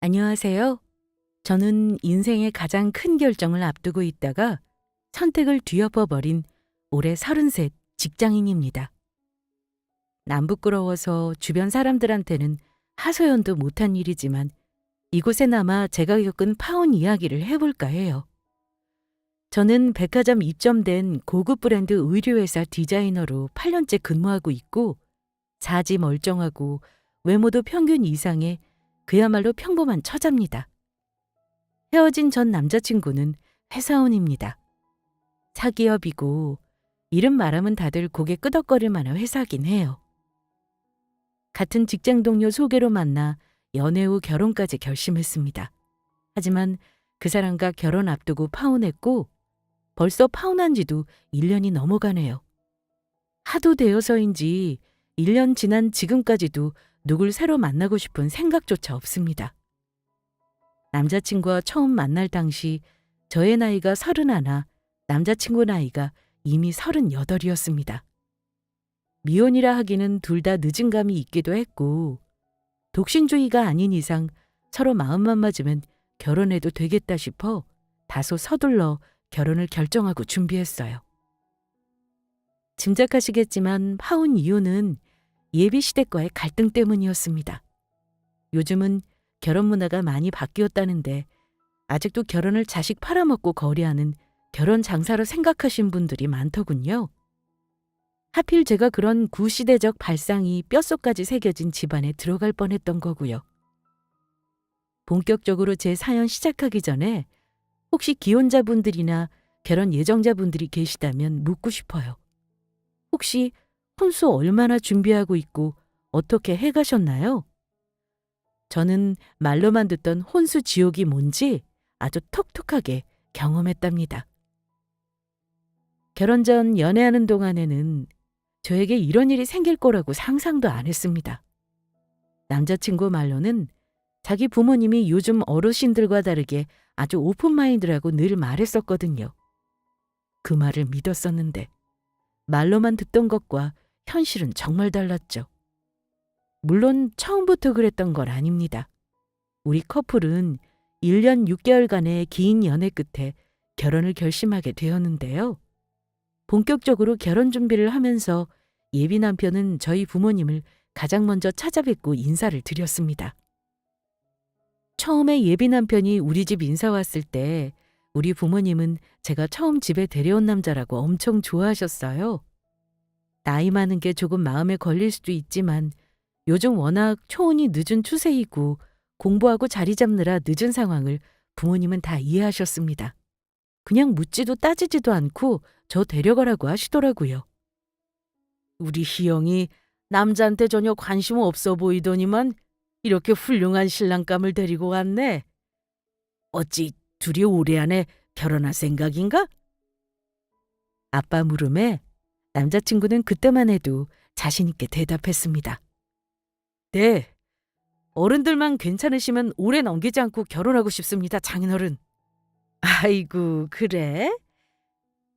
안녕하세요. 저는 인생의 가장 큰 결정을 앞두고 있다가 선택을 뒤엎어버린 올해 33 직장인입니다. 남 부끄러워서 주변 사람들한테는 하소연도 못한 일이지만 이곳에 남아 제가 겪은 파혼 이야기를 해볼까 해요. 저는 백화점 입점된 고급 브랜드 의류회사 디자이너로 8년째 근무하고 있고 사지 멀쩡하고 외모도 평균 이상의 그야말로 평범한 처자입니다. 헤어진 전 남자친구는 회사원입니다. 사기업이고 이름 말하면 다들 고개 끄덕거릴 만한 회사긴 해요. 같은 직장 동료 소개로 만나 연애 후 결혼까지 결심했습니다. 하지만 그 사람과 결혼 앞두고 파혼했고 벌써 파혼한 지도 1년이 넘어가네요. 하도 되어서인지 1년 지난 지금까지도 누굴 새로 만나고 싶은 생각조차 없습니다. 남자친구와 처음 만날 당시 저의 나이가 31, 남자친구 나이가 이미 38이었습니다. 미혼이라 하기는 둘 다 늦은 감이 있기도 했고 독신주의가 아닌 이상 서로 마음만 맞으면 결혼해도 되겠다 싶어 다소 서둘러 결혼을 결정하고 준비했어요. 짐작하시겠지만 파혼 이유는 예비 시대과의 갈등 때문이었습니다. 요즘은 결혼 문화가 많이 바뀌었다는데 아직도 결혼을 자식 팔아먹고 거래하는 결혼 장사로 생각하신 분들이 많더군요. 하필 제가 그런 구시대적 발상이 뼛속까지 새겨진 집안에 들어갈 뻔했던 거고요. 본격적으로 제 사연 시작하기 전에 혹시 기혼자분들이나 결혼 예정자분들이 계시다면 묻고 싶어요. 혹시 혼수 얼마나 준비하고 있고 어떻게 해가셨나요? 저는 말로만 듣던 혼수 지옥이 뭔지 아주 톡톡하게 경험했답니다. 결혼 전 연애하는 동안에는 저에게 이런 일이 생길 거라고 상상도 안 했습니다. 남자친구 말로는 자기 부모님이 요즘 어르신들과 다르게 아주 오픈마인드라고 늘 말했었거든요. 그 말을 믿었었는데 말로만 듣던 것과 현실은 정말 달랐죠. 물론 처음부터 그랬던 건 아닙니다. 우리 커플은 1년 6개월간의 긴 연애 끝에 결혼을 결심하게 되었는데요. 본격적으로 결혼 준비를 하면서 예비 남편은 저희 부모님을 가장 먼저 찾아뵙고 인사를 드렸습니다. 처음에 예비 남편이 우리 집 인사 왔을 때 우리 부모님은 제가 처음 집에 데려온 남자라고 엄청 좋아하셨어요. 나이 많은 게 조금 마음에 걸릴 수도 있지만 요즘 워낙 초혼이 늦은 추세이고 공부하고 자리 잡느라 늦은 상황을 부모님은 다 이해하셨습니다. 그냥 묻지도 따지지도 않고 저 데려가라고 하시더라고요. 우리 희영이 남자한테 전혀 관심 없어 보이더니만 이렇게 훌륭한 신랑감을 데리고 왔네. 어찌 둘이 올해 안에 결혼할 생각인가? 아빠 물음에 남자친구는 그때만 해도 자신 있게 대답했습니다. 네, 어른들만 괜찮으시면 오래 넘기지 않고 결혼하고 싶습니다, 장인어른. 아이고, 그래?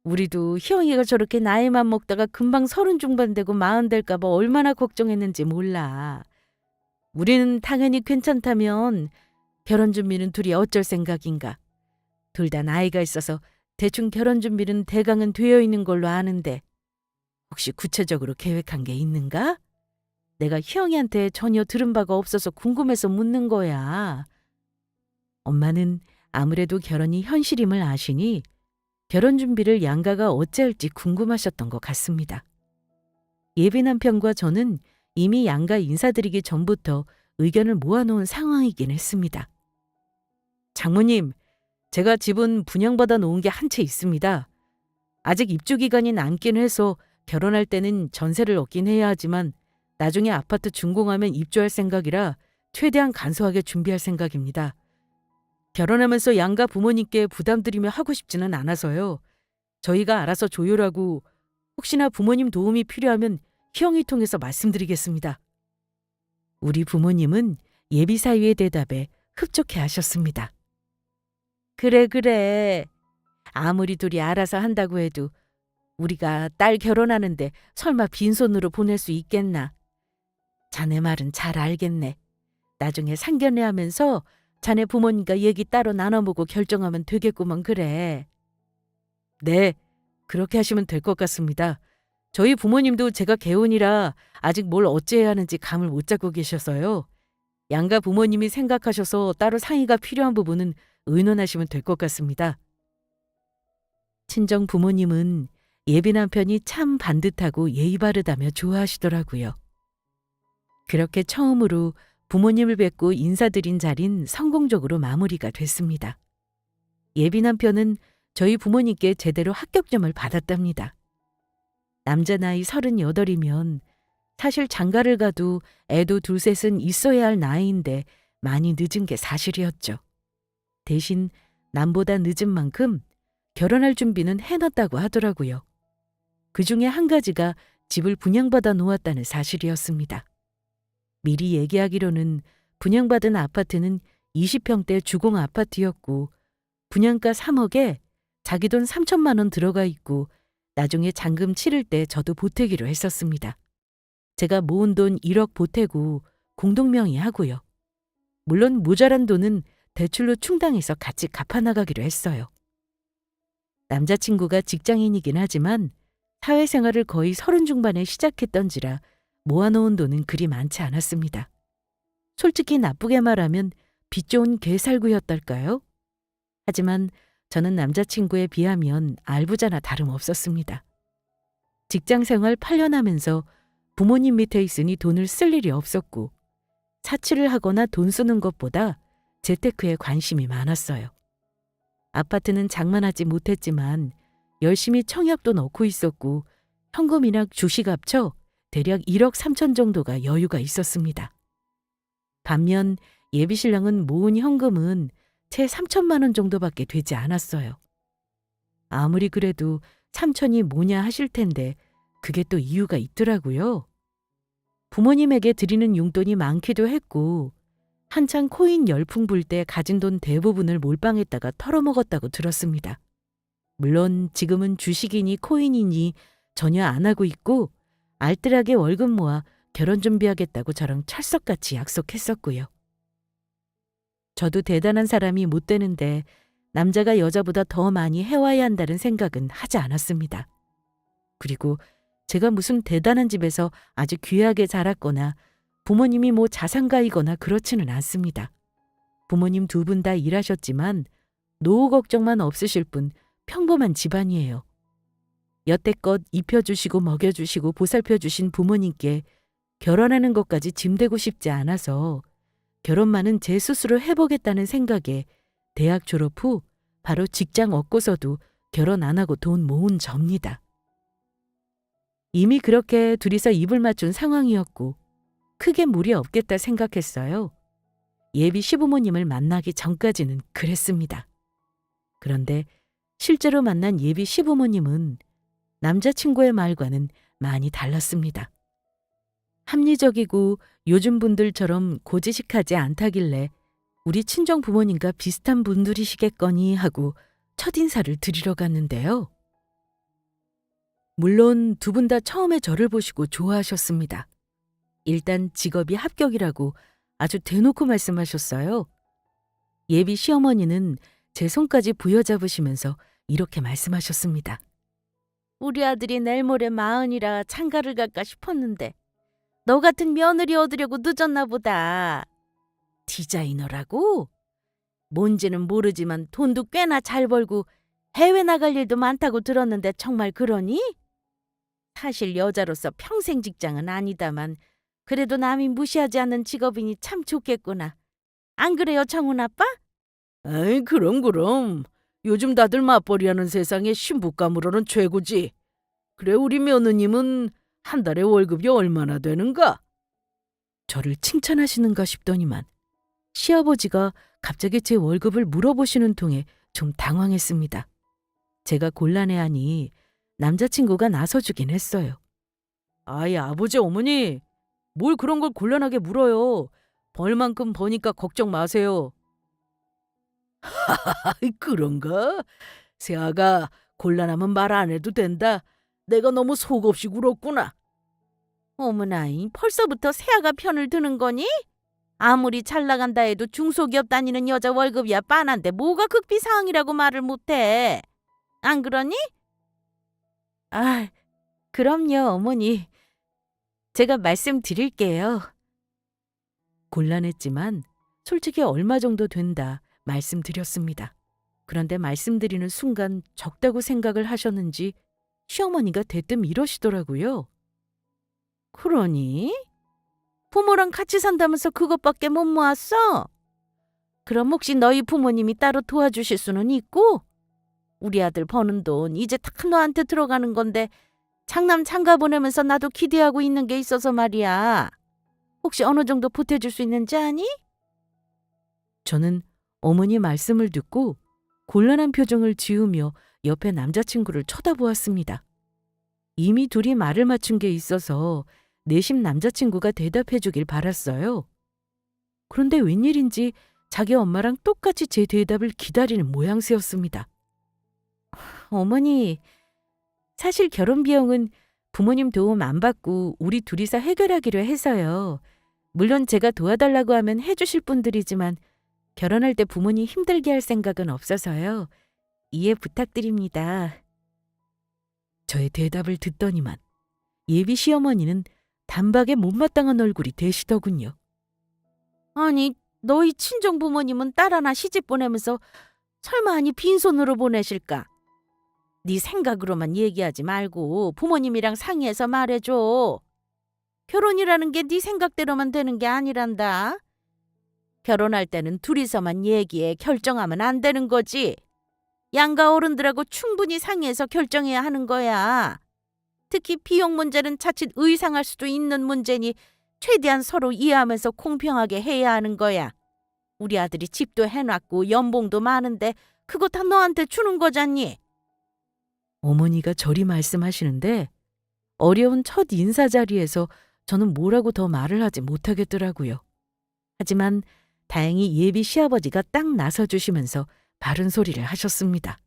우리도 희영이가 저렇게 나이만 먹다가 금방 30 중반 되고 40 될까 봐 얼마나 걱정했는지 몰라. 우리는 당연히 괜찮다면 결혼 준비는 둘이 어쩔 생각인가. 둘 다 나이가 있어서 대충 결혼 준비는 대강은 되어 있는 걸로 아는데 혹시 구체적으로 계획한 게 있는가? 내가 희영이한테 전혀 들은 바가 없어서 궁금해서 묻는 거야. 엄마는 아무래도 결혼이 현실임을 아시니 결혼 준비를 양가가 어찌할지 궁금하셨던 것 같습니다. 예비 남편과 저는 이미 양가 인사드리기 전부터 의견을 모아놓은 상황이긴 했습니다. 장모님, 제가 집은 분양받아 놓은 게 한 채 있습니다. 아직 입주 기간이 남긴 해서 결혼할 때는 전세를 얻긴 해야 하지만 나중에 아파트 준공하면 입주할 생각이라 최대한 간소하게 준비할 생각입니다. 결혼하면서 양가 부모님께 부담드리며 하고 싶지는 않아서요. 저희가 알아서 조율하고 혹시나 부모님 도움이 필요하면 희영이 통해서 말씀드리겠습니다. 우리 부모님은 예비 사위의 대답에 흡족해 하셨습니다. 그래. 아무리 둘이 알아서 한다고 해도 우리가 딸 결혼하는데 설마 빈손으로 보낼 수 있겠나. 자네 말은 잘 알겠네. 나중에 상견례하면서 자네 부모님과 얘기 따로 나눠보고 결정하면 되겠구먼 그래. 네, 그렇게 하시면 될 것 같습니다. 저희 부모님도 제가 개혼이라 아직 뭘 어찌해야 하는지 감을 못 잡고 계셔서요. 양가 부모님이 생각하셔서 따로 상의가 필요한 부분은 의논하시면 될 것 같습니다. 친정 부모님은 예비 남편이 참 반듯하고 예의 바르다며 좋아하시더라고요. 그렇게 처음으로 부모님을 뵙고 인사드린 자리는 성공적으로 마무리가 됐습니다. 예비 남편은 저희 부모님께 제대로 합격점을 받았답니다. 남자 나이 38이면 사실 장가를 가도 애도 둘셋은 있어야 할 나이인데 많이 늦은 게 사실이었죠. 대신 남보다 늦은 만큼 결혼할 준비는 해놨다고 하더라고요. 그 중에 한 가지가 집을 분양받아 놓았다는 사실이었습니다. 미리 얘기하기로는 분양받은 아파트는 20평대 주공 아파트였고 분양가 3억에 자기 돈 3천만 원 들어가 있고 나중에 잔금 치를 때 저도 보태기로 했었습니다. 제가 모은 돈 1억 보태고 공동명의하고요. 물론 모자란 돈은 대출로 충당해서 같이 갚아나가기로 했어요. 남자친구가 직장인이긴 하지만 사회생활을 거의 30 중반에 시작했던지라 모아놓은 돈은 그리 많지 않았습니다. 솔직히 나쁘게 말하면 빚 좋은 개살구였달까요? 하지만 저는 남자친구에 비하면 알부자나 다름없었습니다. 직장생활 8년 하면서 부모님 밑에 있으니 돈을 쓸 일이 없었고 사치를 하거나 돈 쓰는 것보다 재테크에 관심이 많았어요. 아파트는 장만하지 못했지만 열심히 청약도 넣고 있었고 현금이나 주식 합쳐 대략 1억 3천 정도가 여유가 있었습니다. 반면 예비신랑은 모은 현금은 채 3천만 원 정도밖에 되지 않았어요. 아무리 그래도 3천이 뭐냐 하실 텐데 그게 또 이유가 있더라고요. 부모님에게 드리는 용돈이 많기도 했고 한창 코인 열풍 불 때 가진 돈 대부분을 몰빵했다가 털어먹었다고 들었습니다. 물론 지금은 주식이니 코인이니 전혀 안 하고 있고 알뜰하게 월급 모아 결혼 준비하겠다고 저랑 철석같이 약속했었고요. 저도 대단한 사람이 못 되는데 남자가 여자보다 더 많이 해와야 한다는 생각은 하지 않았습니다. 그리고 제가 무슨 대단한 집에서 아주 귀하게 자랐거나 부모님이 뭐 자산가이거나 그렇지는 않습니다. 부모님 두 분 다 일하셨지만 노후 걱정만 없으실 뿐 평범한 집안이에요. 여태껏 입혀주시고 먹여주시고 보살펴주신 부모님께 결혼하는 것까지 짐되고 싶지 않아서 결혼만은 제 스스로 해보겠다는 생각에 대학 졸업 후 바로 직장 얻고서도 결혼 안 하고 돈 모은 접니다. 이미 그렇게 둘이서 입을 맞춘 상황이었고 크게 무리 없겠다 생각했어요. 예비 시부모님을 만나기 전까지는 그랬습니다. 그런데 실제로 만난 예비 시부모님은 남자친구의 말과는 많이 달랐습니다. 합리적이고 요즘 분들처럼 고지식하지 않다길래 우리 친정 부모님과 비슷한 분들이시겠거니 하고 첫인사를 드리러 갔는데요. 물론 두 분 다 처음에 저를 보시고 좋아하셨습니다. 일단 직업이 합격이라고 아주 대놓고 말씀하셨어요. 예비 시어머니는 제 손까지 부여잡으시면서 이렇게 말씀하셨습니다. 우리 아들이 내일 모레 40이라 장가를 갈까 싶었는데 너 같은 며느리 얻으려고 늦었나 보다. 디자이너라고? 뭔지는 모르지만 돈도 꽤나 잘 벌고 해외 나갈 일도 많다고 들었는데 정말 그러니? 사실 여자로서 평생 직장은 아니다만 그래도 남이 무시하지 않는 직업이니 참 좋겠구나. 안 그래요, 정훈 아빠? 에이, 그럼. 요즘 다들 맞벌이하는 세상에 신부감으로는 최고지. 그래, 우리 며느님은 한 달에 월급이 얼마나 되는가? 저를 칭찬하시는가 싶더니만 시아버지가 갑자기 제 월급을 물어보시는 통에 좀 당황했습니다. 제가 곤란해하니 남자친구가 나서주긴 했어요. 아이, 아버지, 어머니, 뭘 그런 걸 곤란하게 물어요. 벌만큼 버니까 걱정 마세요. 아이, 그런가? 세아가 곤란하면 말 안 해도 된다. 내가 너무 속없이 굴었구나. 어머나, 벌써부터 세아가 편을 드는 거니? 아무리 잘 나간다 해도 중소기업 다니는 여자 월급이야 빤한데 뭐가 극비상황이라고 말을 못해. 안 그러니? 아, 그럼요, 어머니. 제가 말씀드릴게요. 곤란했지만 솔직히 얼마 정도 된다 말씀드렸습니다. 그런데 말씀드리는 순간 적다고 생각을 하셨는지 시어머니가 대뜸 이러시더라고요. 그러니? 부모랑 같이 산다면서 그것밖에 못 모았어? 그럼 혹시 너희 부모님이 따로 도와주실 수는 있고? 우리 아들 버는 돈 이제 다 너한테 들어가는 건데 장남 장가 보내면서 나도 기대하고 있는 게 있어서 말이야. 혹시 어느 정도 보태줄 수 있는지 아니? 저는 어머니 말씀을 듣고 곤란한 표정을 지으며 옆에 남자친구를 쳐다보았습니다. 이미 둘이 말을 맞춘 게 있어서 내심 남자친구가 대답해 주길 바랐어요. 그런데 웬일인지 자기 엄마랑 똑같이 제 대답을 기다리는 모양새였습니다. 어머니, 사실 결혼 비용은 부모님 도움 안 받고 우리 둘이서 해결하기로 해서요. 물론 제가 도와달라고 하면 해주실 분들이지만 결혼할 때 부모님 힘들게 할 생각은 없어서요. 이해 부탁드립니다. 저의 대답을 듣더니만 예비 시어머니는 단박에 못마땅한 얼굴이 되시더군요. 아니, 너희 친정 부모님은 딸 하나 시집 보내면서 설마 아니 빈손으로 보내실까? 네 생각으로만 얘기하지 말고 부모님이랑 상의해서 말해줘. 결혼이라는 게 네 생각대로만 되는 게 아니란다. 결혼할 때는 둘이서만 얘기해 결정하면 안 되는 거지. 양가 어른들하고 충분히 상의해서 결정해야 하는 거야. 특히 비용 문제는 자칫 의상할 수도 있는 문제니 최대한 서로 이해하면서 공평하게 해야 하는 거야. 우리 아들이 집도 해놨고 연봉도 많은데 그거 다 너한테 주는 거잖니. 어머니가 저리 말씀하시는데 어려운 첫 인사 자리에서 저는 뭐라고 더 말을 하지 못하겠더라고요. 하지만 다행히 예비 시아버지가 딱 나서주시면서 바른 소리를 하셨습니다.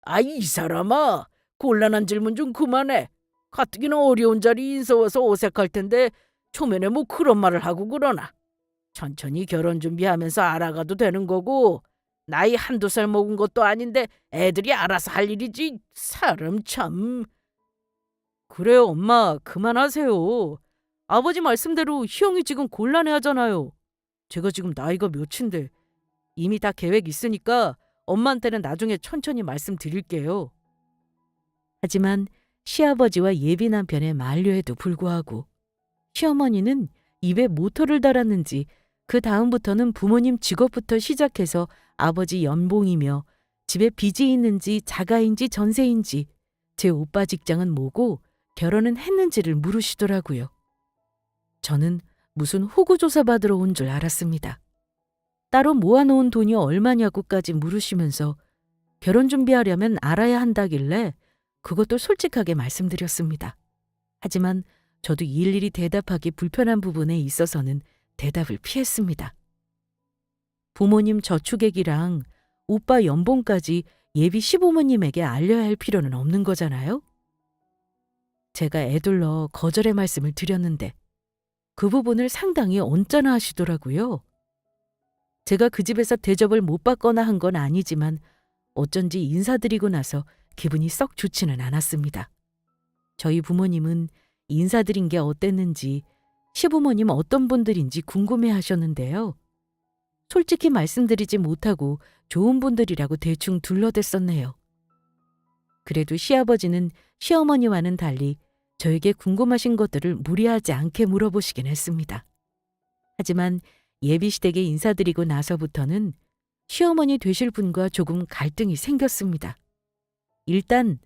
아이, 이 사람아. 곤란한 질문 좀 그만해. 가뜩이나 어려운 자리 인사 와서 어색할 텐데 초면에 뭐 그런 말을 하고 그러나. 천천히 결혼 준비하면서 알아가도 되는 거고 나이 한두 살 먹은 것도 아닌데 애들이 알아서 할 일이지. 사람 참. 그래요, 엄마. 그만하세요. 아버지 말씀대로 희영이 지금 곤란해하잖아요. 제가 지금 나이가 몇인데 이미 다 계획 있으니까 엄마한테는 나중에 천천히 말씀드릴게요. 하지만 시아버지와 예비 남편의 만류에도 불구하고 시어머니는 입에 모터를 달았는지 그 다음부터는 부모님 직업부터 시작해서 아버지 연봉이며 집에 빚이 있는지 자가인지 전세인지 제 오빠 직장은 뭐고 결혼은 했는지를 물으시더라고요. 저는 무슨 호구조사 받으러 온 줄 알았습니다. 따로 모아놓은 돈이 얼마냐고까지 물으시면서 결혼 준비하려면 알아야 한다길래 그것도 솔직하게 말씀드렸습니다. 하지만 저도 일일이 대답하기 불편한 부분에 있어서는 대답을 피했습니다. 부모님 저축액이랑 오빠 연봉까지 예비 시부모님에게 알려야 할 필요는 없는 거잖아요? 제가 애둘러 거절의 말씀을 드렸는데 그 부분을 상당히 언짢아 하시더라고요. 제가 그 집에서 대접을 못 받거나 한 건 아니지만 어쩐지 인사드리고 나서 기분이 썩 좋지는 않았습니다. 저희 부모님은 인사드린 게 어땠는지 시부모님 어떤 분들인지 궁금해 하셨는데요. 솔직히 말씀드리지 못하고 좋은 분들이라고 대충 둘러댔었네요. 그래도 시아버지는 시어머니와는 달리 저에게 궁금하신 것들을 무리하지 않게 물어보시긴 했습니다. 하지만 예비시댁에 인사드리고 나서부터는 시어머니 되실 분과 조금 갈등이 생겼습니다. 일단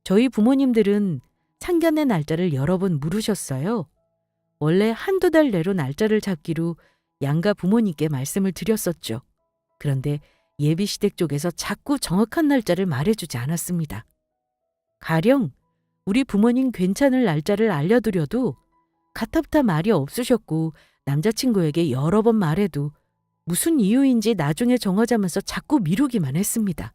저희 부모님들은 상견례 날짜를 여러 번 물으셨어요. 원래 한두 달 내로 날짜를 잡기로 양가 부모님께 말씀을 드렸었죠. 그런데 예비시댁 쪽에서 자꾸 정확한 날짜를 말해주지 않았습니다. 가령 우리 부모님 괜찮을 날짜를 알려드려도 가타부타 말이 없으셨고 남자친구에게 여러 번 말해도 무슨 이유인지 나중에 정하자면서 자꾸 미루기만 했습니다.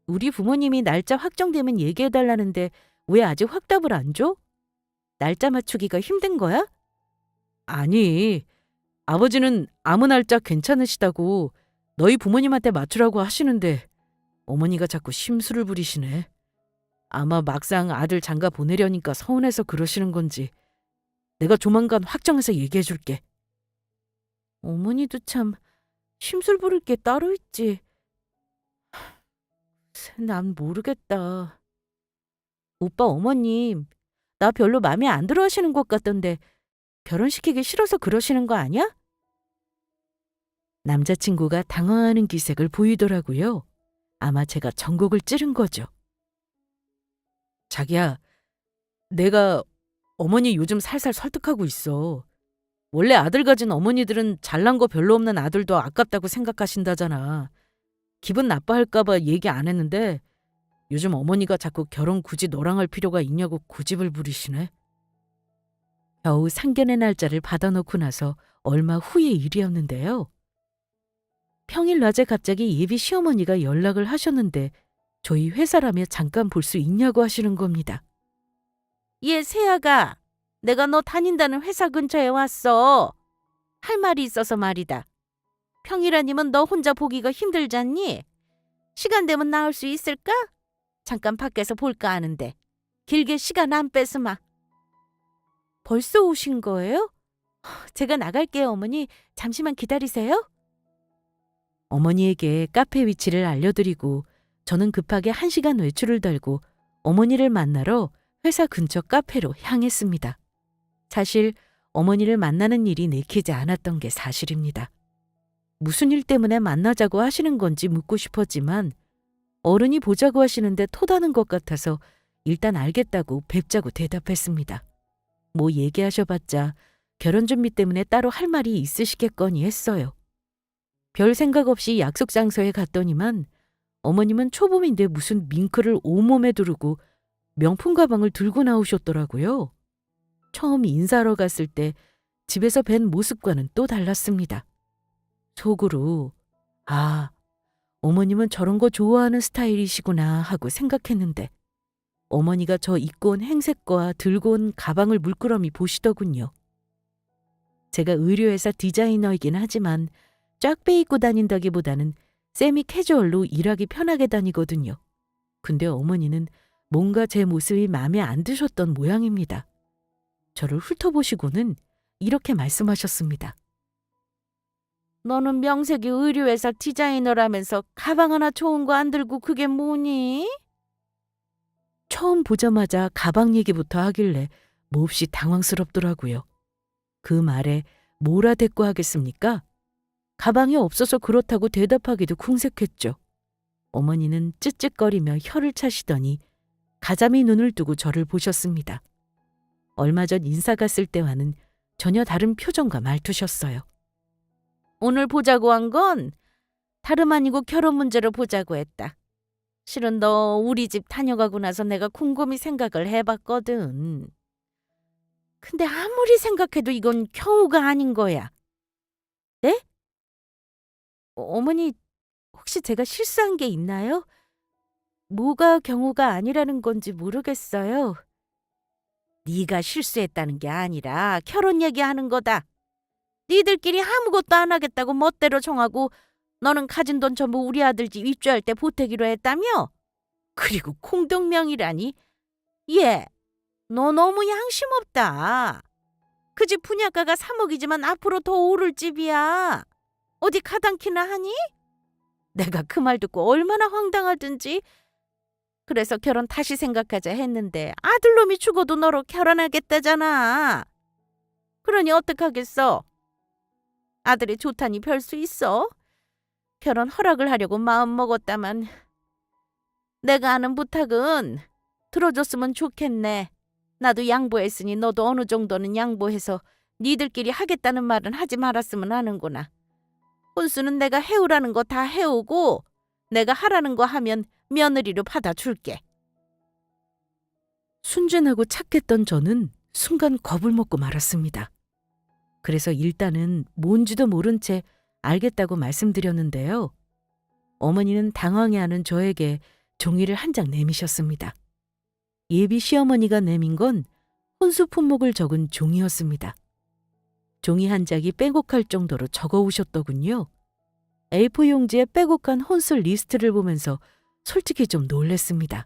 우리 부모님이 날짜 확정되면 얘기해달라는데 왜 아직 확답을 안 줘? 날짜 맞추기가 힘든 거야? 아니, 아버지는 아무 날짜 괜찮으시다고 너희 부모님한테 맞추라고 하시는데 어머니가 자꾸 심술을 부리시네. 아마 막상 아들 장가 보내려니까 서운해서 그러시는 건지 내가 조만간 확정해서 얘기해 줄게. 어머니도 참 심술 부릴 게 따로 있지. 난 모르겠다. 오빠 어머님, 나 별로 마음에 안 들어 하시는 것 같던데 결혼시키기 싫어서 그러시는 거 아니야? 남자친구가 당황하는 기색을 보이더라고요. 아마 제가 전곡을 찌른 거죠. 자기야, 내가 어머니 요즘 살살 설득하고 있어. 원래 아들 가진 어머니들은 잘난 거 별로 없는 아들도 아깝다고 생각하신다잖아. 기분 나빠할까봐 얘기 안 했는데 요즘 어머니가 자꾸 결혼 굳이 너랑 할 필요가 있냐고 고집을 부리시네. 겨우 상견례 날짜를 받아놓고 나서 얼마 후의 일이었는데요. 평일 낮에 갑자기 예비 시어머니가 연락을 하셨는데 저희 회사라며 잠깐 볼 수 있냐고 하시는 겁니다. 얘 세아가 내가 너 다닌다는 회사 근처에 왔어. 할 말이 있어서 말이다. 평일 아니면 너 혼자 보기가 힘들잖니? 시간 되면 나올 수 있을까? 잠깐 밖에서 볼까 하는데 길게 시간 안 뺏으마. 벌써 오신 거예요? 제가 나갈게요, 어머니. 잠시만 기다리세요. 어머니에게 카페 위치를 알려드리고 저는 급하게 1시간 외출을 달고 어머니를 만나러 회사 근처 카페로 향했습니다. 사실 어머니를 만나는 일이 내키지 않았던 게 사실입니다. 무슨 일 때문에 만나자고 하시는 건지 묻고 싶었지만 어른이 보자고 하시는데 토다는 것 같아서 일단 알겠다고 뵙자고 대답했습니다. 뭐 얘기하셔봤자 결혼 준비 때문에 따로 할 말이 있으시겠거니 했어요. 별 생각 없이 약속 장소에 갔더니만 어머님은 초봄인데 무슨 밍크를 온몸에 두르고 명품 가방을 들고 나오셨더라고요. 처음 인사하러 갔을 때 집에서 뵌 모습과는 또 달랐습니다. 속으로 아, 어머님은 저런 거 좋아하는 스타일이시구나 하고 생각했는데 어머니가 저 입고 온 행색과 들고 온 가방을 물끄러미 보시더군요. 제가 의류회사 디자이너이긴 하지만 쫙 빼입고 다닌다기보다는 세미 캐주얼로 일하기 편하게 다니거든요. 근데 어머니는 뭔가 제 모습이 마음에 안 드셨던 모양입니다. 저를 훑어보시고는 이렇게 말씀하셨습니다. 너는 명색이 의류회사 디자이너라면서 가방 하나 좋은 거 안 들고 그게 뭐니? 처음 보자마자 가방 얘기부터 하길래 몹시 당황스럽더라고요. 그 말에 뭐라 대꾸하겠습니까? 가방이 없어서 그렇다고 대답하기도 궁색했죠. 어머니는 쯧쯧거리며 혀를 차시더니 가자미 눈을 뜨고 저를 보셨습니다. 얼마 전 인사 갔을 때와는 전혀 다른 표정과 말투셨어요. 오늘 보자고 한 건 다름 아니고 결혼 문제로 보자고 했다. 실은 너 우리 집 다녀가고 나서 내가 곰곰이 생각을 해봤거든. 근데 아무리 생각해도 이건 경우가 아닌 거야. 네? 어머니, 혹시 제가 실수한 게 있나요? 뭐가 경우가 아니라는 건지 모르겠어요. 네가 실수했다는 게 아니라 결혼 얘기하는 거다. 니들끼리 아무것도 안 하겠다고 멋대로 정하고 너는 가진 돈 전부 우리 아들 집 입주할 때 보태기로 했다며? 그리고 공동명의라니? 얘, 너 너무 양심 없다. 그 집 분양가가 3억이지만 앞으로 더 오를 집이야. 어디 가당키나 하니? 내가 그 말 듣고 얼마나 황당하든지. 그래서 결혼 다시 생각하자 했는데 아들놈이 죽어도 너로 결혼하겠다잖아. 그러니 어떡하겠어? 아들이 좋다니 별 수 있어? 결혼 허락을 하려고 마음 먹었다만 내가 하는 부탁은 들어줬으면 좋겠네. 나도 양보했으니 너도 어느 정도는 양보해서 니들끼리 하겠다는 말은 하지 말았으면 하는구나. 혼수는 내가 해오라는 거 다 해오고 내가 하라는 거 하면 며느리로 받아줄게. 순진하고 착했던 저는 순간 겁을 먹고 말았습니다. 그래서 일단은 뭔지도 모른 채 알겠다고 말씀드렸는데요. 어머니는 당황해하는 저에게 종이를 한 장 내미셨습니다. 예비 시어머니가 내민 건 혼수 품목을 적은 종이였습니다. 종이 한 장이 빼곡할 정도로 적어 오셨더군요. A4 용지에 빼곡한 혼수 리스트를 보면서 솔직히 좀 놀랬습니다.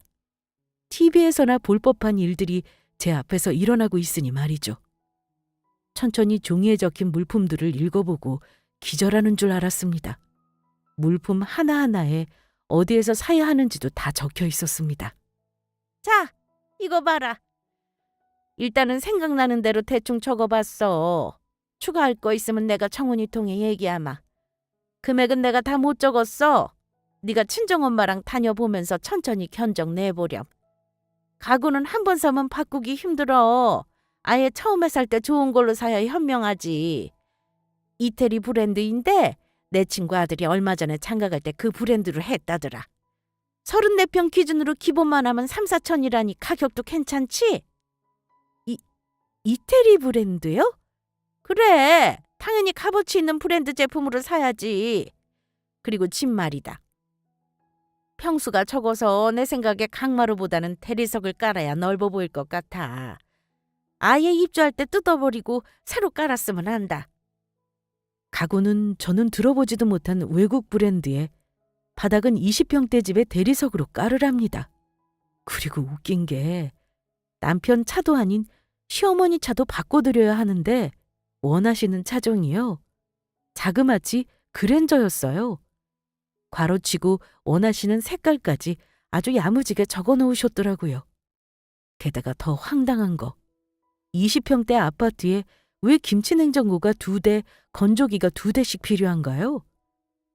TV에서나 볼 법한 일들이 제 앞에서 일어나고 있으니 말이죠. 천천히 종이에 적힌 물품들을 읽어보고 기절하는 줄 알았습니다. 물품 하나하나에 어디에서 사야 하는지도 다 적혀 있었습니다. 자, 이거 봐라. 일단은 생각나는 대로 대충 적어봤어. 추가할 거 있으면 내가 청운이 통해 얘기하마. 금액은 내가 다 못 적었어. 네가 친정엄마랑 다녀보면서 천천히 견적 내보렴. 가구는 한 번 사면 바꾸기 힘들어. 아예 처음에 살 때 좋은 걸로 사야 현명하지. 이태리 브랜드인데 내 친구 아들이 얼마 전에 장가 갈 때 그 브랜드로 했다더라. 34평 기준으로 기본만 하면 3, 4천이라니 가격도 괜찮지? 이태리 브랜드요? 그래, 당연히 값어치 있는 브랜드 제품으로 사야지. 그리고 집 말이다. 평수가 적어서 내 생각에 강마루보다는 대리석을 깔아야 넓어 보일 것 같아. 아예 입주할 때 뜯어버리고 새로 깔았으면 한다. 가구는 저는 들어보지도 못한 외국 브랜드에 바닥은 20평대 집에 대리석으로 깔으랍니다. 그리고 웃긴 게 남편 차도 아닌 시어머니 차도 바꿔드려야 하는데 원하시는 차종이요. 자그마치 그랜저였어요. 괄호치고 원하시는 색깔까지 아주 야무지게 적어 놓으셨더라고요. 게다가 더 황당한 거. 20평대 아파트에 왜 김치냉장고가 2대, 건조기가 2대씩 필요한가요?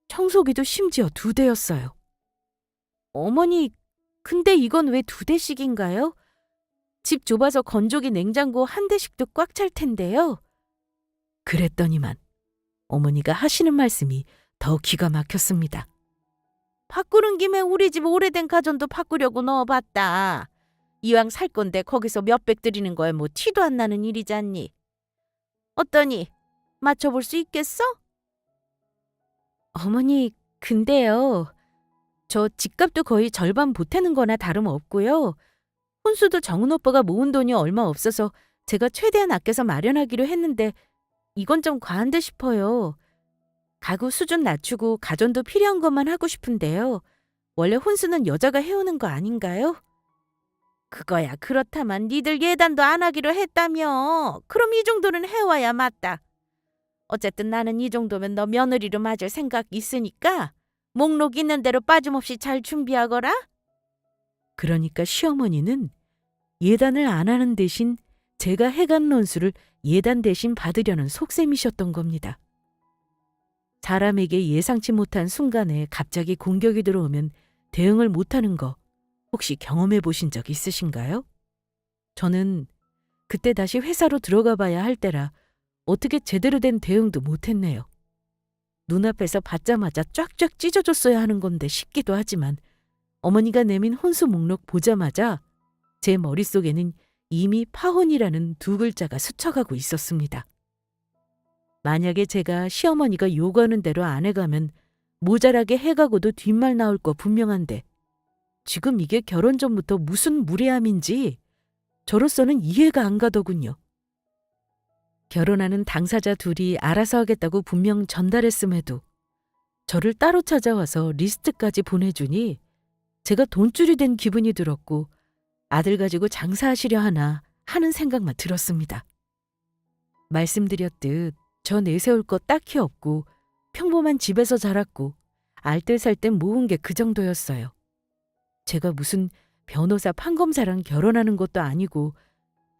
청소기도 심지어 2대였어요. 어머니, 근데 이건 왜 2대씩인가요? 집 좁아서 건조기 냉장고 한 대씩도 꽉 찰 텐데요. 그랬더니만 어머니가 하시는 말씀이 더 기가 막혔습니다. 바꾸는 김에 우리 집 오래된 가전도 바꾸려고 넣어봤다. 이왕 살 건데 거기서 몇백 들이는 거야 뭐 티도 안 나는 일이잖니. 어떠니? 맞춰볼 수 있겠어? 어머니, 근데요. 저 집값도 거의 절반 보태는 거나 다름없고요. 혼수도 정은 오빠가 모은 돈이 얼마 없어서 제가 최대한 아껴서 마련하기로 했는데 이건 좀 과한데 싶어요. 가구 수준 낮추고 가전도 필요한 것만 하고 싶은데요. 원래 혼수는 여자가 해오는 거 아닌가요? 그거야 그렇다만 니들 예단도 안 하기로 했다며. 그럼 이 정도는 해와야 맞다. 어쨌든 나는 이 정도면 너 며느리로 맞을 생각 있으니까 목록 있는 대로 빠짐없이 잘 준비하거라. 그러니까 시어머니는 예단을 안 하는 대신 제가 해간 논수를 예단 대신 받으려는 속셈이셨던 겁니다. 사람에게 예상치 못한 순간에 갑자기 공격이 들어오면 대응을 못하는 거 혹시 경험해 보신 적 있으신가요? 저는 그때 다시 회사로 들어가 봐야 할 때라 어떻게 제대로 된 대응도 못했네요. 눈앞에서 받자마자 쫙쫙 찢어줬어야 하는 건데 싶기도 하지만 어머니가 내민 혼수 목록 보자마자 제 머릿속에는 이미 파혼이라는 2글자가 스쳐가고 있었습니다. 만약에 제가 시어머니가 요구하는 대로 안 해가면 모자라게 해가고도 뒷말 나올 거 분명한데 지금 이게 결혼 전부터 무슨 무례함인지 저로서는 이해가 안 가더군요. 결혼하는 당사자 둘이 알아서 하겠다고 분명 전달했음에도 저를 따로 찾아와서 리스트까지 보내주니 제가 돈줄이 된 기분이 들었고 아들 가지고 장사하시려 하나 하는 생각만 들었습니다. 말씀드렸듯 저 내세울 거 딱히 없고 평범한 집에서 자랐고 알뜰살뜰 모은 게 그 정도였어요. 제가 무슨 변호사 판검사랑 결혼하는 것도 아니고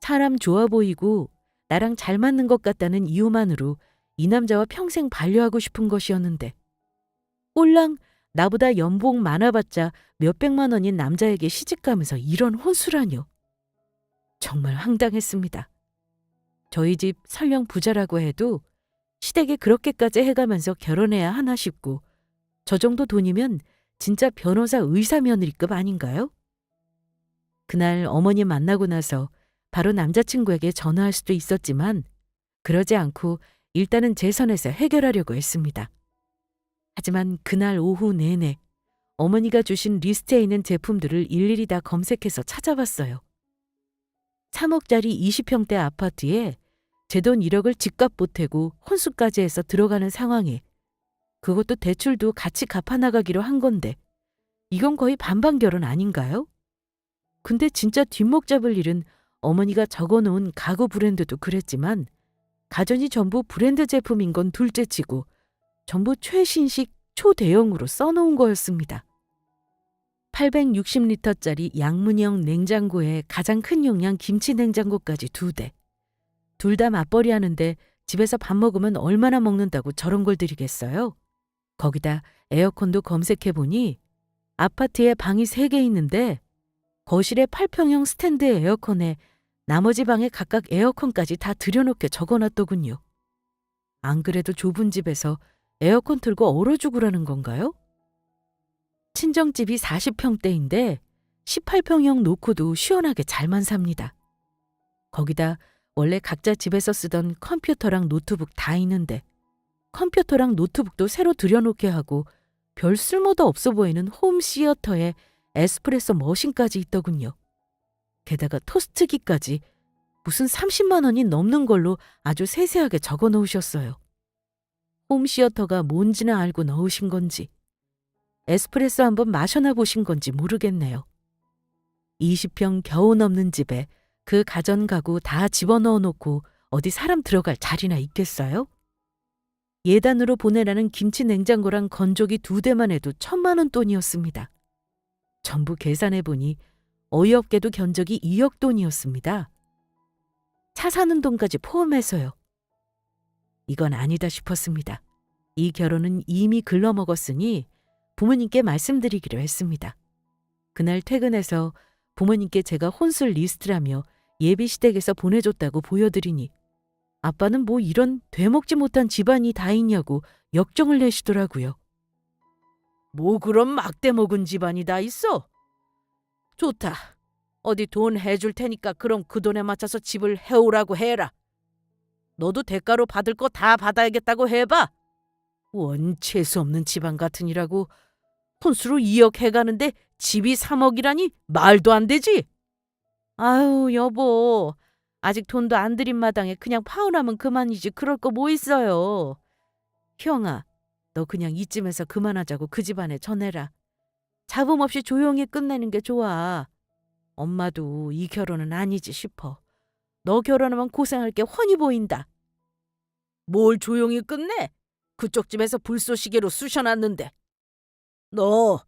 사람 좋아 보이고 나랑 잘 맞는 것 같다는 이유만으로 이 남자와 평생 반려하고 싶은 것이었는데 꼴랑 나보다 연봉 많아봤자 몇백만 원인 남자에게 시집가면서 이런 혼수라뇨. 정말 황당했습니다. 저희 집 설령 부자라고 해도 시댁에 그렇게까지 해가면서 결혼해야 하나 싶고 저 정도 돈이면 진짜 변호사 의사 며느리급 아닌가요? 그날 어머니 만나고 나서 바로 남자친구에게 전화할 수도 있었지만 그러지 않고 일단은 제 선에서 해결하려고 했습니다. 하지만 그날 오후 내내 어머니가 주신 리스트에 있는 제품들을 일일이 다 검색해서 찾아봤어요. 3억짜리 20평대 아파트에 제 돈 1억을 집값 보태고 혼수까지 해서 들어가는 상황에 그것도 대출도 같이 갚아나가기로 한 건데 이건 거의 반반 결혼 아닌가요? 근데 진짜 뒷목 잡을 일은 어머니가 적어놓은 가구 브랜드도 그랬지만 가전이 전부 브랜드 제품인 건 둘째치고 전부 최신식 초대형으로 써놓은 거였습니다. 860리터짜리 양문형 냉장고에 가장 큰 용량 김치 냉장고까지 2대. 둘 다 맞벌이 하는데 집에서 밥 먹으면 얼마나 먹는다고 저런 걸 드리겠어요? 거기다 에어컨도 검색해보니 아파트에 방이 3개 있는데 거실에 8평형 스탠드 에어컨에 나머지 방에 각각 에어컨까지 다 들여놓게 적어놨더군요. 안 그래도 좁은 집에서 에어컨 틀고 얼어 죽으라는 건가요? 친정집이 40평대인데 18평형 놓고도 시원하게 잘만 삽니다. 거기다 원래 각자 집에서 쓰던 컴퓨터랑 노트북 다 있는데 컴퓨터랑 노트북도 새로 들여놓게 하고 별 쓸모도 없어 보이는 홈 시어터에 에스프레소 머신까지 있더군요. 게다가 토스트기까지 무슨 30만 원이 넘는 걸로 아주 세세하게 적어 놓으셨어요. 홈 시어터가 뭔지는 알고 넣으신 건지 에스프레소 한번 마셔나 보신 건지 모르겠네요. 20평 겨우 넘는 집에 그 가전 가구 다 집어넣어 놓고 어디 사람 들어갈 자리나 있겠어요? 예단으로 보내라는 김치 냉장고랑 건조기 2대만 해도 1,000만 원 돈이었습니다. 전부 계산해보니 어이없게도 견적이 2억 돈이었습니다. 차 사는 돈까지 포함해서요. 이건 아니다 싶었습니다. 이 결혼은 이미 글러먹었으니 부모님께 말씀드리기로 했습니다. 그날 퇴근해서 부모님께 제가 혼술 리스트라며 예비시댁에서 보내줬다고 보여드리니 아빠는 뭐 이런 되먹지 못한 집안이 다 있냐고 역정을 내시더라고요. 뭐 그런 막대 먹은 집안이 다 있어? 좋다. 어디 돈 해줄 테니까 그럼 그 돈에 맞춰서 집을 해오라고 해라. 너도 대가로 받을 거 다 받아야겠다고 해봐. 원 재수 없는 집안 같으니라고 혼수로 2억 해가는데 집이 3억이라니 말도 안 되지. 아유, 여보. 아직 돈도 안 들인 마당에 그냥 파혼하면 그만이지. 그럴 거 뭐 있어요. 형아, 너 그냥 이쯤에서 그만하자고 그 집안에 전해라. 잡음 없이 조용히 끝내는 게 좋아. 엄마도 이 결혼은 아니지 싶어. 너 결혼하면 고생할 게 훤히 보인다. 뭘 조용히 끝내? 그쪽 집에서 불쏘시개로 쑤셔놨는데. 너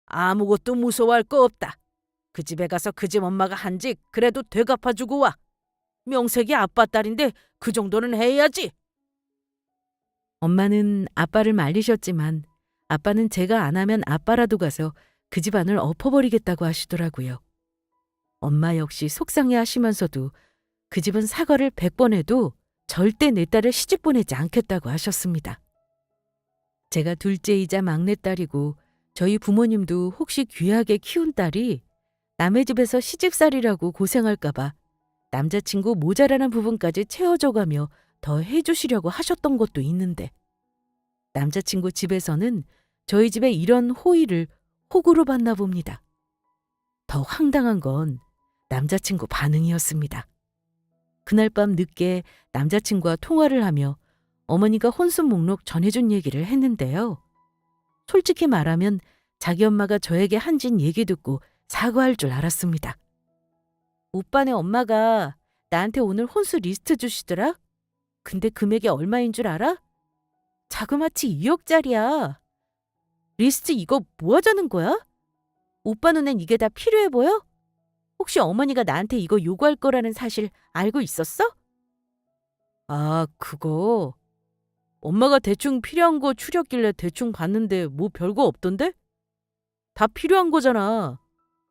아무것도 무서워할 거 없다. 그 집에 가서 그 집 엄마가 한 직 그래도 되갚아주고 와. 명색이 아빠 딸인데 그 정도는 해야지. 엄마는 아빠를 말리셨지만 아빠는 제가 안 하면 아빠라도 가서 그 집안을 엎어버리겠다고 하시더라고요. 엄마 역시 속상해 하시면서도 그 집은 사과를 100번 해도 절대 내 딸을 시집 보내지 않겠다고 하셨습니다. 제가 둘째이자 막내딸이고 저희 부모님도 혹시 귀하게 키운 딸이 남의 집에서 시집살이라고 고생할까봐 남자친구 모자라는 부분까지 채워줘가며 더 해주시려고 하셨던 것도 있는데 남자친구 집에서는 저희 집에 이런 호의를 호구로 봤나 봅니다. 더 황당한 건 남자친구 반응이었습니다. 그날 밤 늦게 남자친구와 통화를 하며 어머니가 혼수 목록 전해준 얘기를 했는데요. 솔직히 말하면 자기 엄마가 저에게 한 짓 얘기 듣고 사과할 줄 알았습니다. 오빠네 엄마가 나한테 오늘 혼수 리스트 주시더라? 근데 금액이 얼마인 줄 알아? 자그마치 2억짜리야. 리스트 이거 뭐 하자는 거야? 오빠 눈엔 이게 다 필요해 보여? 혹시 어머니가 나한테 이거 요구할 거라는 사실 알고 있었어? 아, 그거. 엄마가 대충 필요한 거 추렸길래 대충 봤는데 뭐 별거 없던데? 다 필요한 거잖아.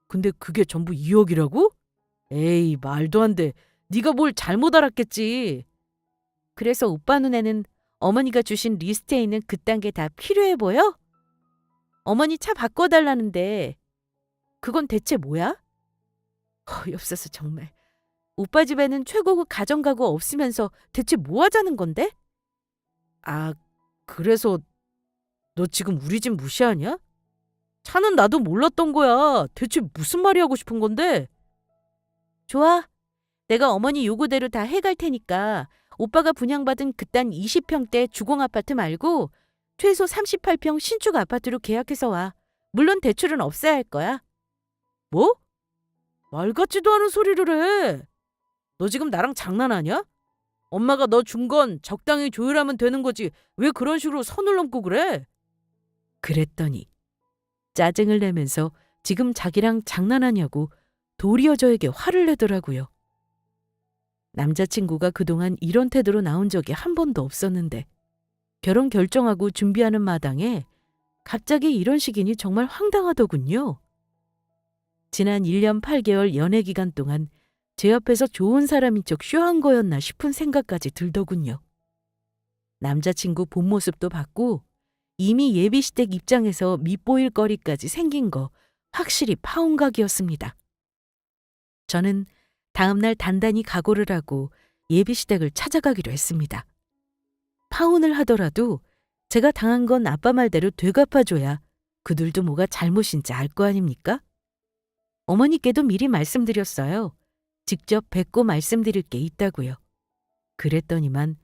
근데 그게 전부 2억이라고? 에이, 말도 안 돼. 네가 뭘 잘못 알았겠지. 그래서 오빠 눈에는 어머니가 주신 리스트에 있는 그딴 게 다 필요해 보여? 어머니 차 바꿔달라는데 그건 대체 뭐야? 어이없어서 정말. 오빠 집에는 최고급 가전가구 없으면서 대체 뭐 하자는 건데? 아, 그래서 너 지금 우리 집 무시하냐? 차는 나도 몰랐던 거야. 대체 무슨 말이 하고 싶은 건데? 좋아. 내가 어머니 요구대로 다 해갈 테니까 오빠가 분양받은 그딴 20평대 주공아파트 말고 최소 38평 신축 아파트로 계약해서 와. 물론 대출은 없어야 할 거야. 뭐? 말 같지도 않은 소리를 해. 너 지금 나랑 장난하냐? 엄마가 너 준 건 적당히 조율하면 되는 거지. 왜 그런 식으로 선을 넘고 그래? 그랬더니 짜증을 내면서 지금 자기랑 장난하냐고 도리어 저에게 화를 내더라고요. 남자친구가 그동안 이런 태도로 나온 적이 한 번도 없었는데 결혼 결정하고 준비하는 마당에 갑자기 이런 식이니 정말 황당하더군요. 지난 1년 8개월 연애 기간 동안 제 옆에서 좋은 사람인 척 쇼한 거였나 싶은 생각까지 들더군요. 남자친구 본 모습도 봤고 이미 예비시댁 입장에서 밉보일 거리까지 생긴 거 확실히 파혼각이었습니다. 저는 다음날 단단히 각오를 하고 예비시댁을 찾아가기로 했습니다. 파혼을 하더라도 제가 당한 건 아빠 말대로 되갚아줘야 그들도 뭐가 잘못인지 알 거 아닙니까? 어머니께도 미리 말씀드렸어요. 직접 뵙고 말씀드릴 게 있다고요. 그랬더니만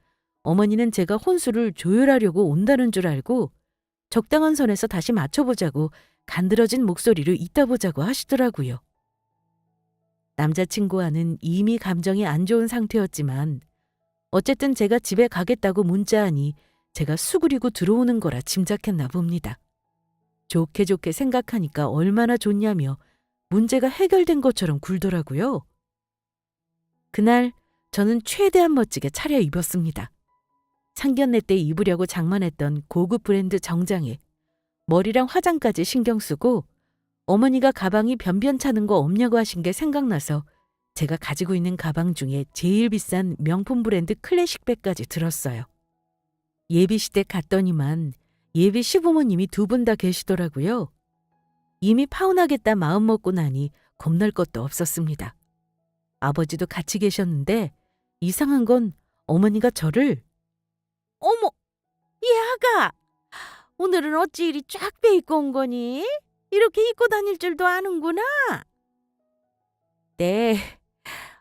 어머니는 제가 혼수를 조율하려고 온다는 줄 알고 적당한 선에서 다시 맞춰보자고 간드러진 목소리로 이따 보자고 하시더라고요. 남자친구와는 이미 감정이 안 좋은 상태였지만 어쨌든 제가 집에 가겠다고 문자하니 제가 수그리고 들어오는 거라 짐작했나 봅니다. 좋게 좋게 생각하니까 얼마나 좋냐며 문제가 해결된 것처럼 굴더라고요. 그날 저는 최대한 멋지게 차려입었습니다. 상견례 때 입으려고 장만했던 고급 브랜드 정장에 머리랑 화장까지 신경 쓰고 어머니가 가방이 변변찮은 거 없냐고 하신 게 생각나서 제가 가지고 있는 가방 중에 제일 비싼 명품 브랜드 클래식백까지 들었어요. 예비시댁 갔더니만 예비 시부모님이 두 분 다 계시더라고요. 이미 파혼하겠다 마음먹고 나니 겁날 것도 없었습니다. 아버지도 같이 계셨는데 이상한 건 어머니가 저를 어머, 이 아가! 오늘은 어찌 이리 쫙 빼입고 온 거니? 이렇게 입고 다닐 줄도 아는구나. 네,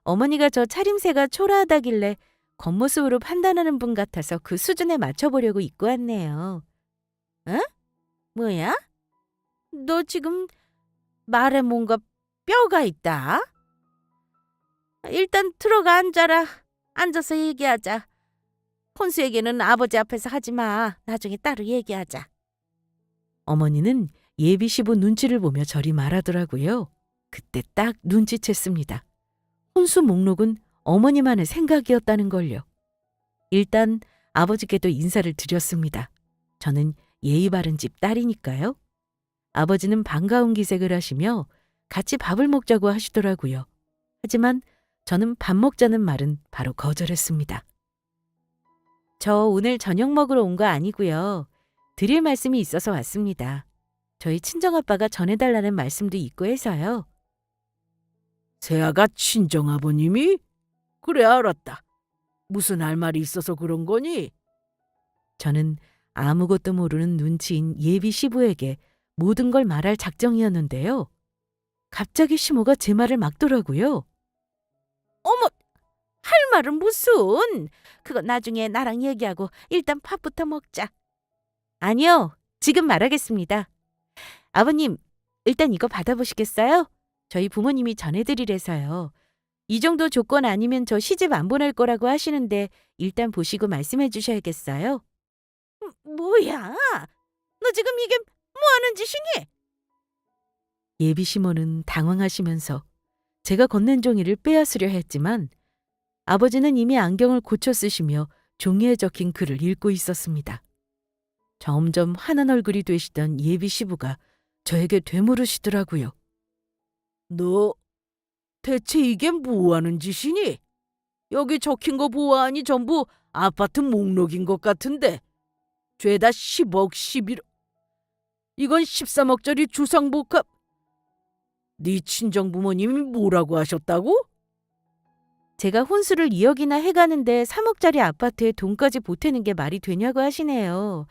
어머니가 저 차림새가 초라하다길래 겉모습으로 판단하는 분 같아서 그 수준에 맞춰보려고 입고 왔네요. 뭐야? 너 지금 말에 뭔가 뼈가 있다? 일단 들어가 앉아라. 앉아서 얘기하자. 혼수 얘기는 아버지 앞에서 하지 마. 나중에 따로 얘기하자. 어머니는 예비 시부 눈치를 보며 저리 말하더라고요. 그때 딱 눈치챘습니다. 혼수 목록은 어머니만의 생각이었다는 걸요. 일단 아버지께도 인사를 드렸습니다. 저는 예의 바른 집 딸이니까요. 아버지는 반가운 기색을 하시며 같이 밥을 먹자고 하시더라고요. 하지만 저는 밥 먹자는 말은 바로 거절했습니다. 저 오늘 저녁 먹으러 온 거 아니고요. 드릴 말씀이 있어서 왔습니다. 저희 친정아빠가 전해달라는 말씀도 있고 해서요. 세아가 친정아버님이? 그래 알았다. 무슨 할 말이 있어서 그런 거니? 저는 아무것도 모르는 눈치인 예비 시부에게 모든 걸 말할 작정이었는데요. 갑자기 시모가 제 말을 막더라고요. 어머, 할 말은 무슨? 그거 나중에 나랑 얘기하고 일단 밥부터 먹자. 아니요, 지금 말하겠습니다. 아버님, 일단 이거 받아보시겠어요? 저희 부모님이 전해드리래서요. 이 정도 조건 아니면 저 시집 안 보낼 거라고 하시는데 일단 보시고 말씀해 주셔야겠어요. 뭐야? 너 지금 이게 뭐 하는 짓이니? 예비 시모는 당황하시면서 제가 건넨 종이를 빼앗으려 했지만 아버지는 이미 안경을 고쳐 쓰시며 종이에 적힌 글을 읽고 있었습니다. 점점 환한 얼굴이 되시던 예비 시부가 저에게 되물으시더라고요. 너 대체 이게 뭐 하는 짓이니? 여기 적힌 거 보아하니 전부 아파트 목록인 것 같은데 죄다 10억 11억 이건 13억짜리 주상복합. 네 친정부모님이 뭐라고 하셨다고? 제가 혼수를 2억이나 해가는데 3억짜리 아파트에 돈까지 보태는 게 말이 되냐고 하시네요.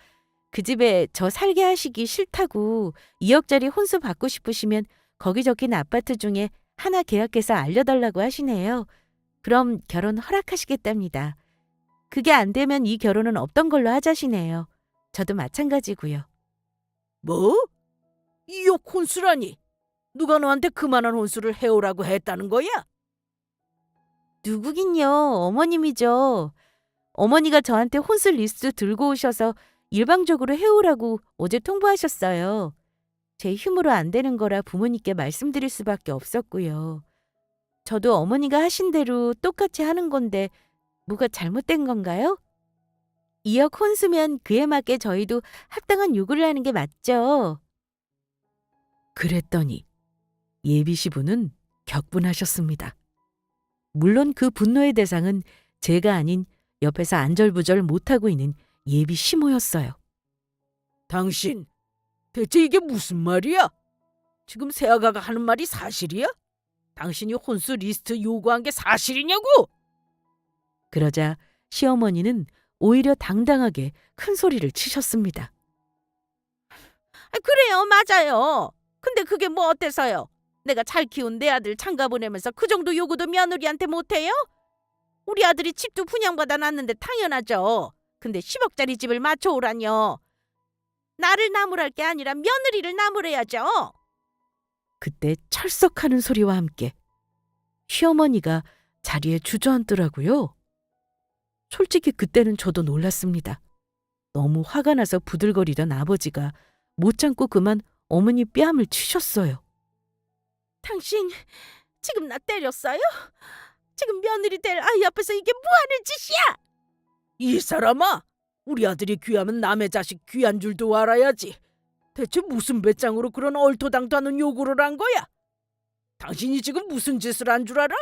그 집에 저 살게 하시기 싫다고 2억짜리 혼수 받고 싶으시면 거기 적힌 아파트 중에 하나 계약해서 알려달라고 하시네요. 그럼 결혼 허락하시겠답니다. 그게 안 되면 이 결혼은 없던 걸로 하자시네요. 저도 마찬가지고요. 뭐? 이역 혼수라니? 누가 너한테 그만한 혼수를 해오라고 했다는 거야? 누구긴요. 어머님이죠. 어머니가 저한테 혼수 리스트 들고 오셔서 일방적으로 해오라고 어제 통보하셨어요. 제 힘으로 안 되는 거라 부모님께 말씀드릴 수밖에 없었고요. 저도 어머니가 하신 대로 똑같이 하는 건데 뭐가 잘못된 건가요? 2억 혼수면 그에 맞게 저희도 합당한 요구를 하는 게 맞죠. 그랬더니 예비 시부는 격분하셨습니다. 물론 그 분노의 대상은 제가 아닌 옆에서 안절부절 못하고 있는 예비 시모였어요. 당신, 대체 이게 무슨 말이야? 지금 새아가가 하는 말이 사실이야? 당신이 혼수 리스트 요구한 게 사실이냐고? 그러자 시어머니는 오히려 당당하게 큰 소리를 치셨습니다. 그래요, 맞아요. 근데 그게 뭐 어때서요? 내가 잘 키운 내 아들 장가 보내면서 그 정도 요구도 며느리한테 못해요? 우리 아들이 집도 분양받아 놨는데 당연하죠. 근데 10억짜리 집을 맞춰오라뇨. 나를 나무랄 게 아니라 며느리를 나무래야죠. 그때 철썩하는 소리와 함께 시어머니가 자리에 주저앉더라고요. 솔직히 그때는 저도 놀랐습니다. 너무 화가 나서 부들거리던 아버지가 못 참고 그만 어머니 뺨을 치셨어요. 당신 지금 나 때렸어요? 지금 며느리 될 아이 앞에서 이게 뭐하는 짓이야? 이 사람아, 우리 아들이 귀하면 남의 자식 귀한 줄도 알아야지. 대체 무슨 배짱으로 그런 얼토당토하는 요구를 한 거야? 당신이 지금 무슨 짓을 한 줄 알아?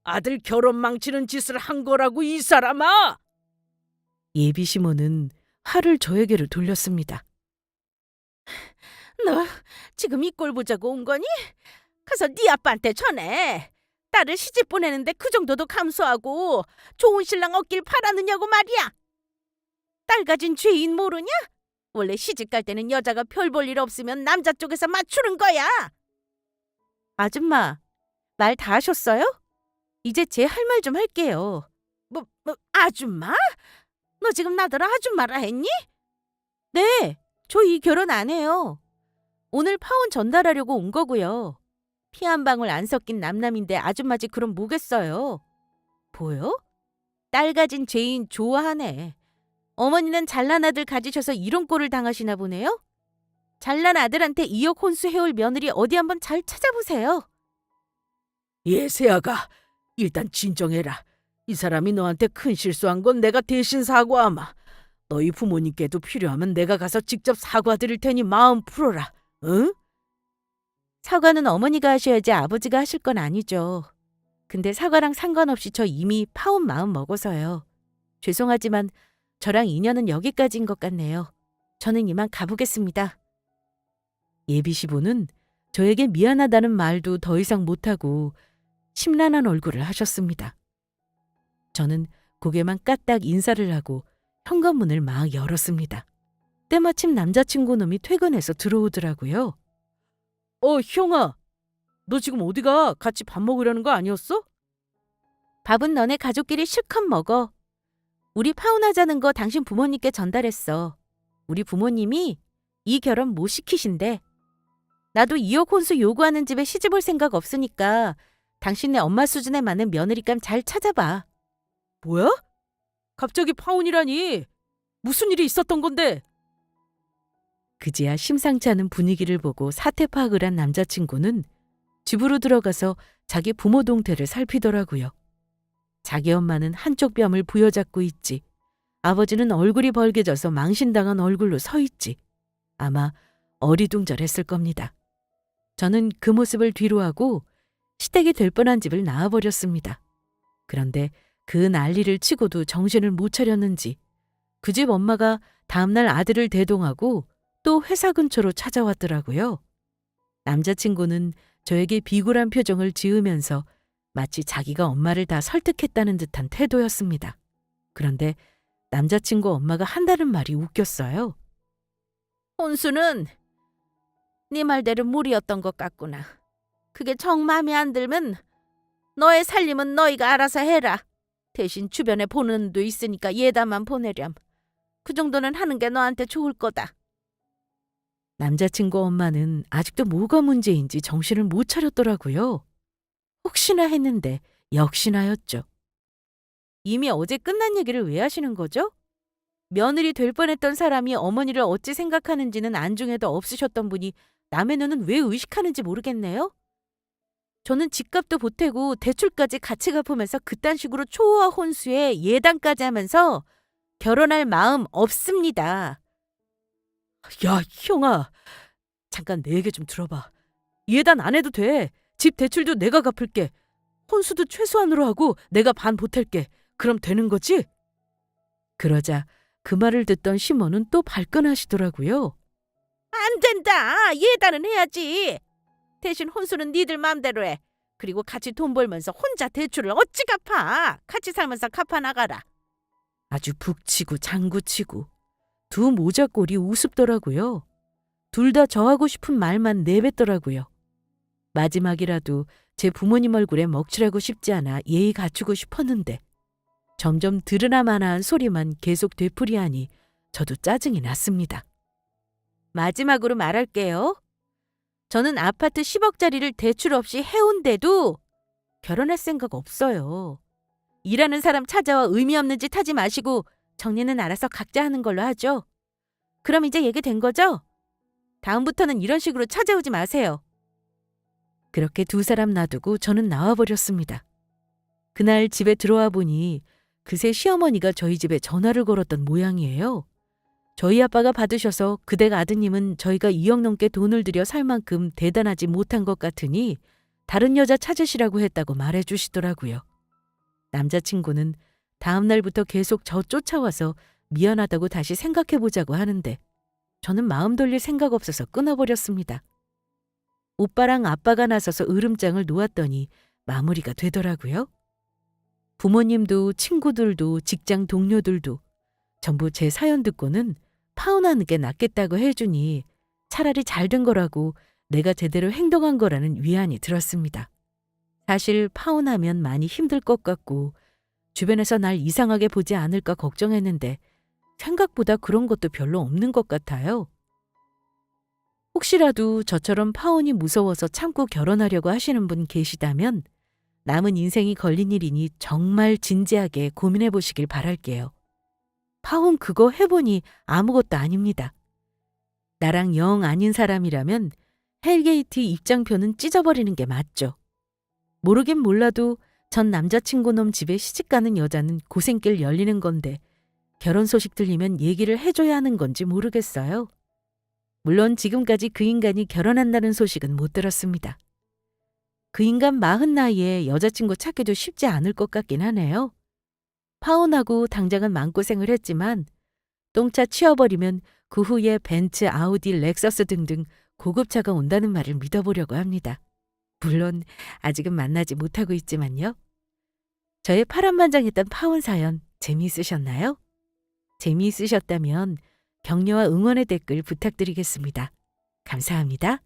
아들 결혼 망치는 짓을 한 거라고, 이 사람아! 예비 시모는 화를 저에게로 돌렸습니다. 너 지금 이 꼴 보자고 온 거니? 가서 네 아빠한테 전해. 딸을 시집 보내는데 그 정도도 감수하고 좋은 신랑 얻길 바라느냐고 말이야. 딸 가진 죄인 모르냐? 원래 시집 갈 때는 여자가 별 볼 일 없으면 남자 쪽에서 맞추는 거야. 아줌마, 말 다 하셨어요? 이제 제 할 말 좀 할게요. 뭐, 아줌마? 너 지금 나더러 아줌마라 했니? 네, 저 이 결혼 안 해요. 오늘 파혼 전달하려고 온 거고요. 피 한 방울 안 섞인 남남인데 아줌마지 그럼 뭐겠어요? 보여? 딸 가진 죄인 좋아하네. 어머니는 잘난 아들 가지셔서 이런 꼴을 당하시나 보네요? 잘난 아들한테 2억 혼수 해올 며느리 어디 한번 잘 찾아보세요. 예, 새아가, 일단 진정해라. 이 사람이 너한테 큰 실수한 건 내가 대신 사과하마. 너희 부모님께도 필요하면 내가 가서 직접 사과드릴 테니 마음 풀어라. 응? 사과는 어머니가 하셔야지 아버지가 하실 건 아니죠. 근데 사과랑 상관없이 저 이미 파혼 마음 먹어서요. 죄송하지만 저랑 인연은 여기까지인 것 같네요. 저는 이만 가보겠습니다. 예비 시부는 저에게 미안하다는 말도 더 이상 못하고 심란한 얼굴을 하셨습니다. 저는 고개만 까딱 인사를 하고 현관문을 막 열었습니다. 때마침 남자친구 놈이 퇴근해서 들어오더라고요. 형아, 너 지금 어디가? 같이 밥 먹으려는 거 아니었어? 밥은 너네 가족끼리 실컷 먹어. 우리 파혼하자는 거 당신 부모님께 전달했어. 우리 부모님이 이 결혼 못 시키신대. 나도 2억 혼수 요구하는 집에 시집 올 생각 없으니까 당신네 엄마 수준에 맞는 며느리감 잘 찾아봐. 뭐야? 갑자기 파혼이라니? 무슨 일이 있었던 건데? 그제야 심상치 않은 분위기를 보고 사태 파악을 한 남자친구는 집으로 들어가서 자기 부모 동태를 살피더라고요. 자기 엄마는 한쪽 뺨을 부여잡고 있지. 아버지는 얼굴이 벌개져서 망신당한 얼굴로 서 있지. 아마 어리둥절했을 겁니다. 저는 그 모습을 뒤로하고 시댁이 될 뻔한 집을 나와버렸습니다. 그런데 그 난리를 치고도 정신을 못 차렸는지 그 집 엄마가 다음날 아들을 대동하고 또 회사 근처로 찾아왔더라고요. 남자친구는 저에게 비굴한 표정을 지으면서 마치 자기가 엄마를 다 설득했다는 듯한 태도였습니다. 그런데 남자친구 엄마가 한다는 말이 웃겼어요. 혼수는 네 말대로 무리였던 것 같구나. 그게 정 마음에 안 들면 너의 살림은 너희가 알아서 해라. 대신 주변에 보는 눈도 있으니까 예단만 보내렴. 그 정도는 하는 게 너한테 좋을 거다. 남자친구 엄마는 아직도 뭐가 문제인지 정신을 못 차렸더라고요. 혹시나 했는데 역시나였죠. 이미 어제 끝난 얘기를 왜 하시는 거죠? 며느리 될 뻔했던 사람이 어머니를 어찌 생각하는지는 안중에도 없으셨던 분이 남의 눈은 왜 의식하는지 모르겠네요. 저는 집값도 보태고 대출까지 같이 갚으면서 그딴 식으로 초호화 혼수에 예단까지 하면서 결혼할 마음 없습니다. 야, 형아. 잠깐 내 얘기 좀 들어봐. 예단 안 해도 돼. 집 대출도 내가 갚을게. 혼수도 최소한으로 하고 내가 반 보탤게. 그럼 되는 거지? 그러자 그 말을 듣던 시모는 또 발끈하시더라고요. 안 된다. 예단은 해야지. 대신 혼수는 니들 맘대로 해. 그리고 같이 돈 벌면서 혼자 대출을 어찌 갚아. 같이 살면서 갚아 나가라. 아주 북치고 장구치고 두 모자꼴이 우습더라고요. 둘 다 저하고 싶은 말만 내뱉더라고요. 마지막이라도 제 부모님 얼굴에 먹칠하고 싶지 않아 예의 갖추고 싶었는데 점점 들으나마나한 소리만 계속 되풀이하니 저도 짜증이 났습니다. 마지막으로 말할게요. 저는 아파트 10억짜리를 대출 없이 해온데도 결혼할 생각 없어요. 일하는 사람 찾아와 의미 없는 짓 하지 마시고 정리는 알아서 각자 하는 걸로 하죠. 그럼 이제 얘기된 거죠? 다음부터는 이런 식으로 찾아오지 마세요. 그렇게 두 사람 놔두고 저는 나와버렸습니다. 그날 집에 들어와 보니 그새 시어머니가 저희 집에 전화를 걸었던 모양이에요. 저희 아빠가 받으셔서 그댁 아드님은 저희가 2억 넘게 돈을 들여 살 만큼 대단하지 못한 것 같으니 다른 여자 찾으시라고 했다고 말해주시더라고요. 남자친구는 다음 날부터 계속 저 쫓아와서 미안하다고 다시 생각해보자고 하는데 저는 마음 돌릴 생각 없어서 끊어버렸습니다. 오빠랑 아빠가 나서서 으름장을 놓았더니 마무리가 되더라고요. 부모님도 친구들도 직장 동료들도 전부 제 사연 듣고는 파혼하는 게 낫겠다고 해주니 차라리 잘된 거라고 내가 제대로 행동한 거라는 위안이 들었습니다. 사실 파혼하면 많이 힘들 것 같고 주변에서 날 이상하게 보지 않을까 걱정했는데 생각보다 그런 것도 별로 없는 것 같아요. 혹시라도 저처럼 파혼이 무서워서 참고 결혼하려고 하시는 분 계시다면 남은 인생이 걸린 일이니 정말 진지하게 고민해 보시길 바랄게요. 파혼 그거 해보니 아무것도 아닙니다. 나랑 영 아닌 사람이라면 헬게이트 입장표는 찢어버리는 게 맞죠. 모르긴 몰라도 전 남자친구 놈 집에 시집가는 여자는 고생길 열리는 건데 결혼 소식 들리면 얘기를 해줘야 하는 건지 모르겠어요. 물론 지금까지 그 인간이 결혼한다는 소식은 못 들었습니다. 그 인간 40 나이에 여자친구 찾기도 쉽지 않을 것 같긴 하네요. 파혼하고 당장은 마음고생을 했지만 똥차 치워버리면 그 후에 벤츠, 아우디, 렉서스 등등 고급차가 온다는 말을 믿어보려고 합니다. 물론 아직은 만나지 못하고 있지만요. 저의 파란만장했던 파혼 사연 재미있으셨나요? 재미있으셨다면 격려와 응원의 댓글 부탁드리겠습니다. 감사합니다.